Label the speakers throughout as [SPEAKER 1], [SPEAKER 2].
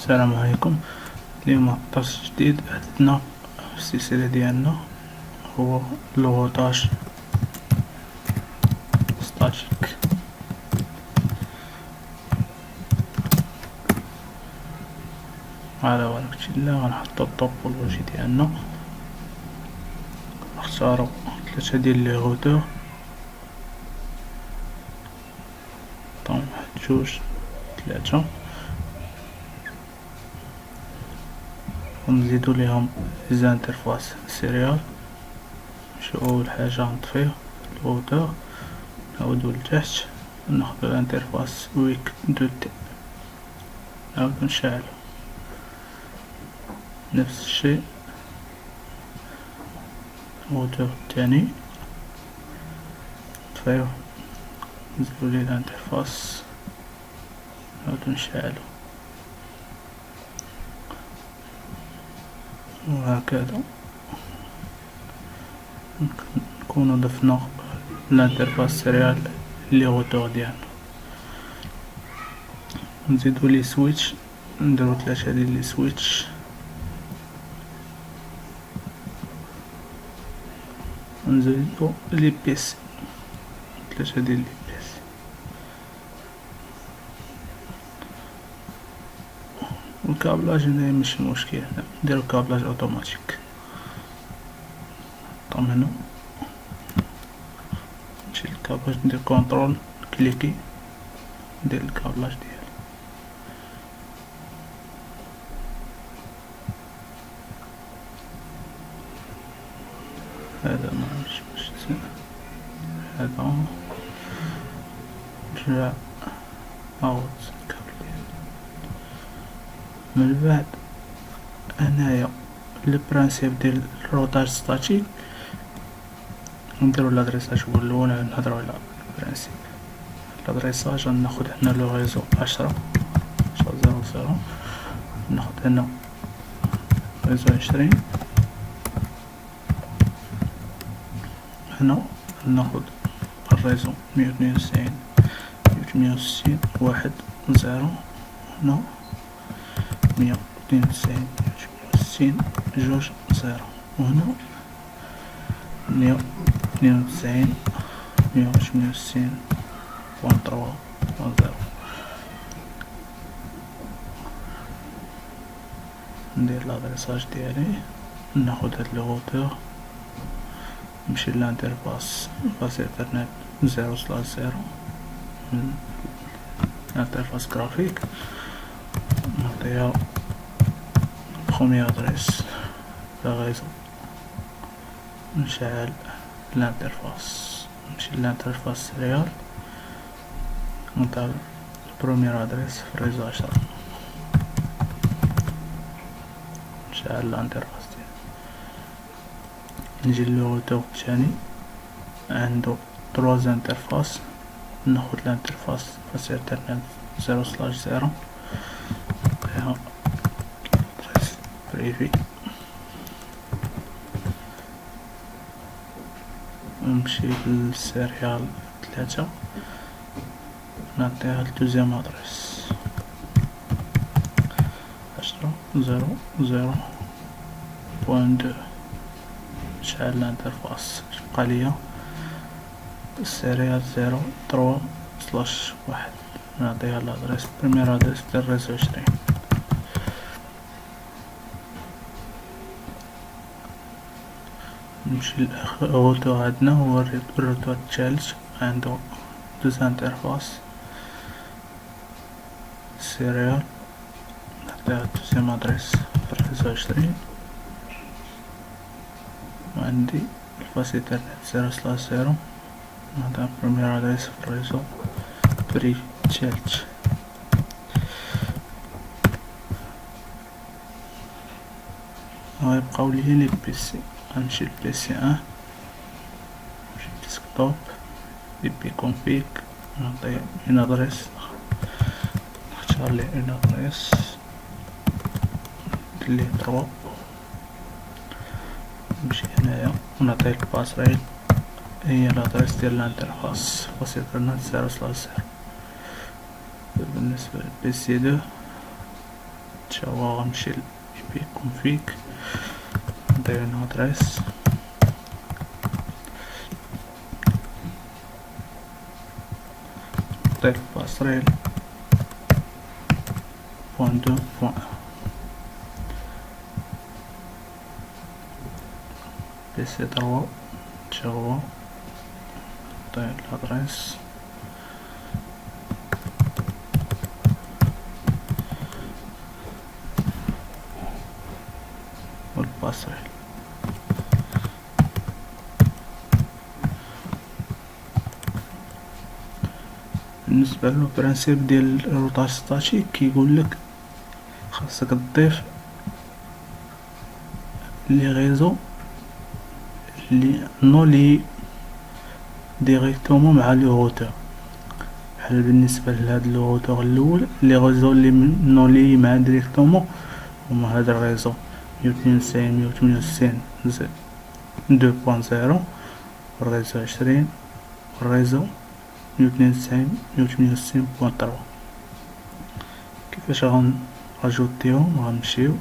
[SPEAKER 1] السلام عليكم. اليوم درس جديد. هدفنا في السلسلة ديالنا هو لوغوطاج ستاتيك. على بركة الله غنحطو الطوبولوجي ديالنا، نختارو 3 ديال لي غوتور، واحد 2 3، ونزيدو ليهم زانترفاس سيريال. نمشيو أول حاجة نطفيو الغوتور، نعاودو لتحت ناخدو الانترفاس ويك دو تي، نعاودو نشعلو نفس الشيء. الغوتور التاني نطفيوه، نزيدو ليه الانترفاس، نعاودو نشعلو، وهكذا نكونو ضفنا الانترفاس سيريال لي غوتور ديالنا. نزيدو لي سويتش، نديرو 3 ديال لي سويتش، نزيدو لي بيسي 3 ديال لي بيسي، والكابلاج هنايا ماشي مشكل، نديرو كابلاج اوتوماتيك. طمنو نمشي للكابلاج، ندير كونترول كليكي، ندير الكابلاج ديالي. هذا ماعرفتش باش هذا نرجع اوت الكابل ديالي. من بعد هنايا البرانسيب ديال الروطاج ستاتيك، نديرو لادريساج هو الاول، نهضرو على البرانسيب. لادريساج غناخد هنا لو ريزو 10.0.0، ناخد هنا ريزو 20، هنا ناخد الريزو 192.168.1.0، هنا 192.168.2.0، وهنا 192.168.3.0. ندير لادريساج ديالي، ناخد هاد لي غوتور، نمشي للانترفاس باس ايثرنت 0/0، انترفاس جرافيك، نعطيها بخومي ادريس لا ريزو، نشعل الانترفاس، نمشي للانترفاس سيريال، نعطيها البروميير ادريس في ريزو 10، نشعل الانترفاس ديالي. نجي للغوتور الثاني، عندو 3 انترفاس، ناخد الانترفاس باس ايثرنت 0/0، نعطيها ادريس بريفي، نمشي للسيريال 3، نعطيها الدوزيام ادريس 10.0.0.2، نشعل الانترفاس، يبقى ليا السيريال 0/3/1، نعطيها الادريس بريمير ادريس ديال ريزو 20. نمشي للغوتور عندنا هو الروتور الثالث، عندو 2 انترفاس سيريال، نعطيها الدوزيام ادريس في ريزو 20، وعندي الباس ايثرنت 0/0، نعطيها بريمير ادريس في الريزو بري تشالت. غيبقاو لي لي بيسي، غنمشي لبيسي 1، نمشي ديسكتوب، بي كونفيغ، نعطيه اون ادريس، نختار ليه اون ادريس، ندير ليه 3، نمشي هنايا ونعطيه الباسريل، هي الادريس ديال الانترفاس باس ايثرنت 0/0. بالنسبة للبي سي 2 تا هو غنمشي ل IP config ندير هنا ادريس نضيف باسريل بوان دو بوان PC 3 تا هو نضيف الادريس والباسريل. بالنسبة لو برانسيب ديال الروطاج ستاتيك كيقول لك خاصك تضيف لي ريزو لي نولي ديريكتومون مع لو روتور. بحال بالنسبة لهاد لو روتور الاول لي ريزو لي نولي مع ديريكتومون هما هاد الريزو 192.168.2.0 والريزو 20 والريزو 192.168.3. كيفاش غنجوتيهم؟ غنمشيو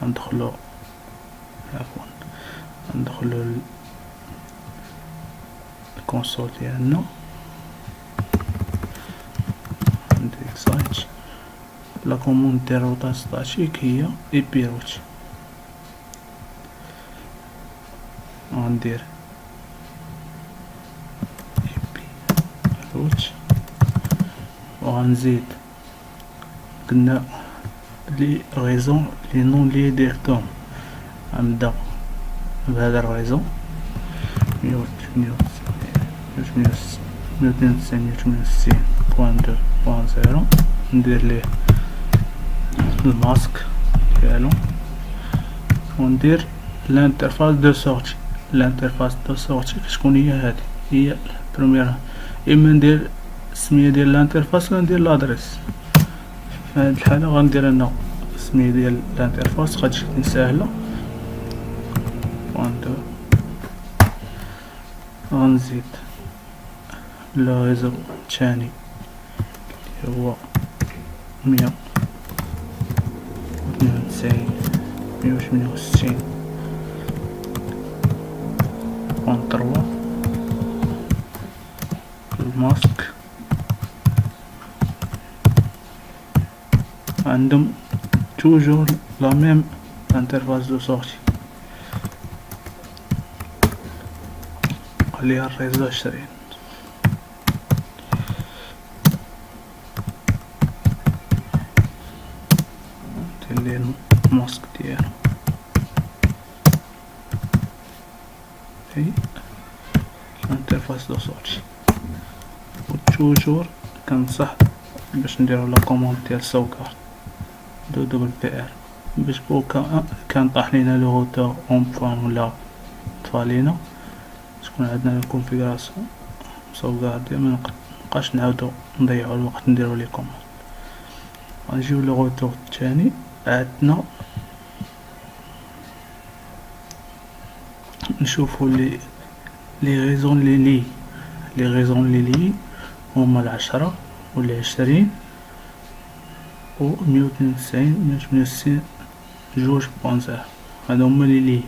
[SPEAKER 1] غندخلو ندخلو الكونسول ديالنا عندي اكسايت. لا كوموند ديال روطاج ستاتيك هي اي روت. غندير اي روت وغنزيد قلنا لي ريزون لي نون لي ديريكتوم. غنبدا بهذا الريزو 192.168.2.0 ندير ليه الماسك ديالو وندير الانترفاس دو سورتي. الانترفاس دو سورتي كتكون هي هادي، هي البروميير. اما ندير السميه ديال الانترفاس ولا ندير لادريس. في هاد الحاله غندير انا السميه ديال الانترفاس غتجيني ساهله. غنزيد لو ريزو الثاني اللي هو 192.168.3 الماسك. عندهم توجور لا ميم انترفاس دو سورتي اللي هي الريزو 20. ندير ليه الماسك ديالو هي الانترفاس دو سورتي. وتوجور كنصح باش نديرو لا كوموند ديال سوكارد دو دبل بي ار باش بوكا كان طاح لينا لو روتور اون بوان ولا طفالينا تكون عندنا الكونفيغوراسيون سوغاردي ما نبقاش نعاودو نضيعو الوقت نديرو لي كوموند. غنجيو لو روتور الثاني عندنا نشوفو لي ريزون لي هما 10 و 20 و 192.168.2.0. هادو هما لي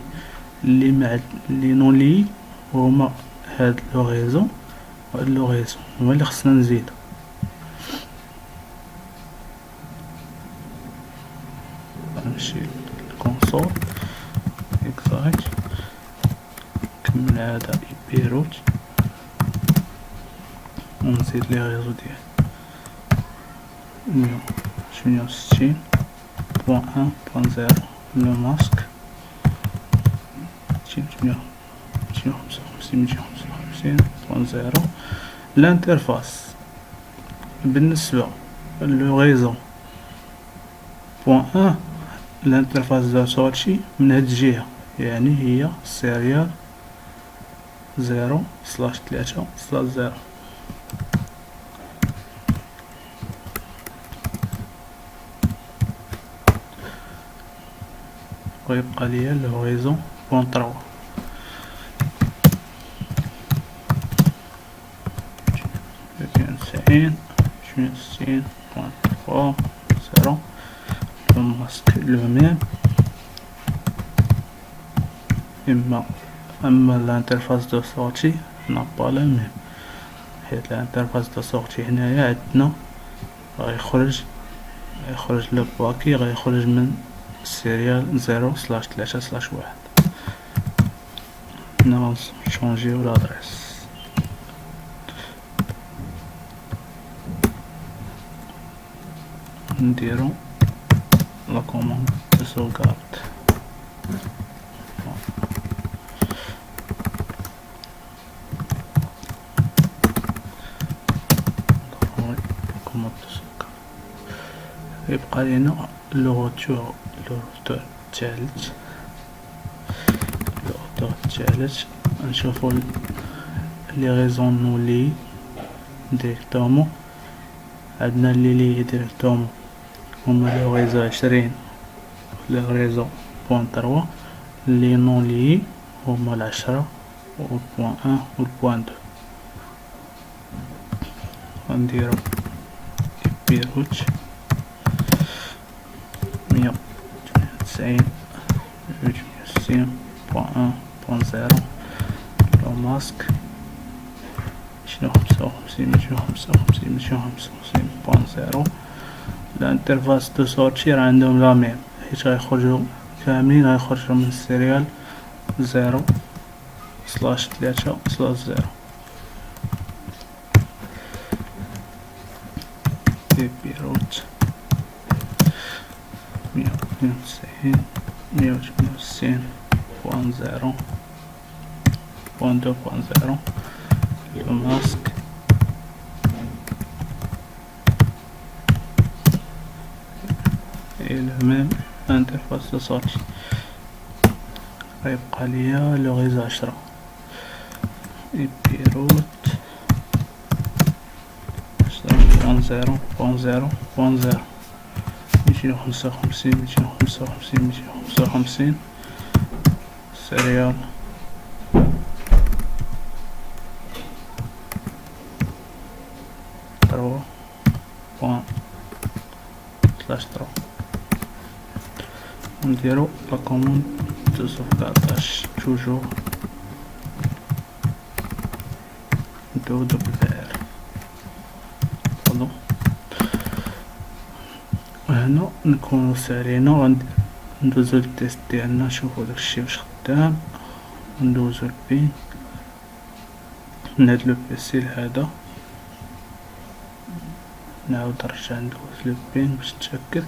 [SPEAKER 1] مع لي نون لي وهما هاد لو ريزو وهاد لو ريزو هما اللي خصنا نزيدو. غنمشي للكونسول اكزايت كمل هذا اي بي روت ونزيد لي ريزو ديال 168.1.0 لو ماسك 255.0. الانترفاس بالنسبة لو ريزو بوان الانترفاس ديال سورتي من هاد الجهة، يعني هي سيريال 0/3/0. ويبقى ليا لو ريزو بوان 3 290.1.3.0 لو ماسك لو ميم. اما الانترفاس دو سورتي نا با لا ميم، حيت الانترفاس دو سورتي هنايا عندنا غيخرج لو باكي غيخرج من سيريال 0/3/1. هنا غنشونجيو لادريس، نديرو لا كوموند دو سوغارد. يبقى لينا لو روتور الثالث. نشوفو لي غيزون نولي ديريكتومون. عندنا لي ديريكتومون هما لو غيزو 20 لو غيزو بوان 3. لي نون لي هما 10 و البوان 1 و البوان 2. غنديرو بيروت 192.1.0 لو ماسك 255.255.0. الانترفاس دو سورتي راه عندهم لا ميم، حيت غيخرجو كاملين غيخرجو من السيريال 0/3/0. بيروت 192.1.0 لو ماسك et le même interface de sortie. غيبقى ليا لو غيزو 10 بيروت 10.0.0.0 255 سيريال 3.3. نديرو لا كوموند دو سوفغارداج توجور دو دبلير. وهنا نكونو سالينا ندوزو التيست ديالنا نشوفو داكشي واش خدام. ندوزو البين من هاد لو بيسي لهذا، نعاود نرجع ندوز لو بين باش نتأكد.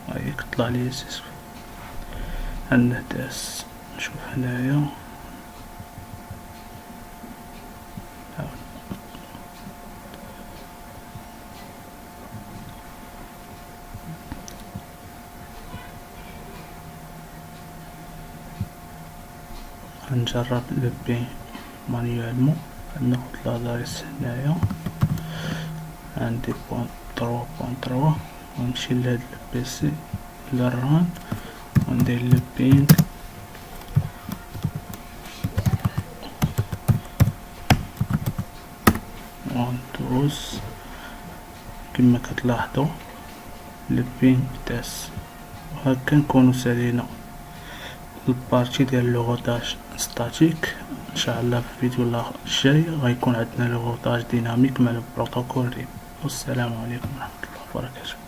[SPEAKER 1] هاهي كطلع ليا سيسكو عندنا داس. نشوف هنايا نجرب لو بين مانيوالمون. ناخد لادريس هنايا عندي بوان 3.3 ونمشي لهاد البيسي للران وندير لو بين وندوز كما كتلاحظوا لو بين داس. وهكا نكونو سالينا البارتي ديال لوغوتاج ستاتيك. ان شاء الله في الفيديو الجاي غيكون عندنا لوغوتاج ديناميك مع البروتوكول ريب. والسلام عليكم ورحمة الله وبركاته.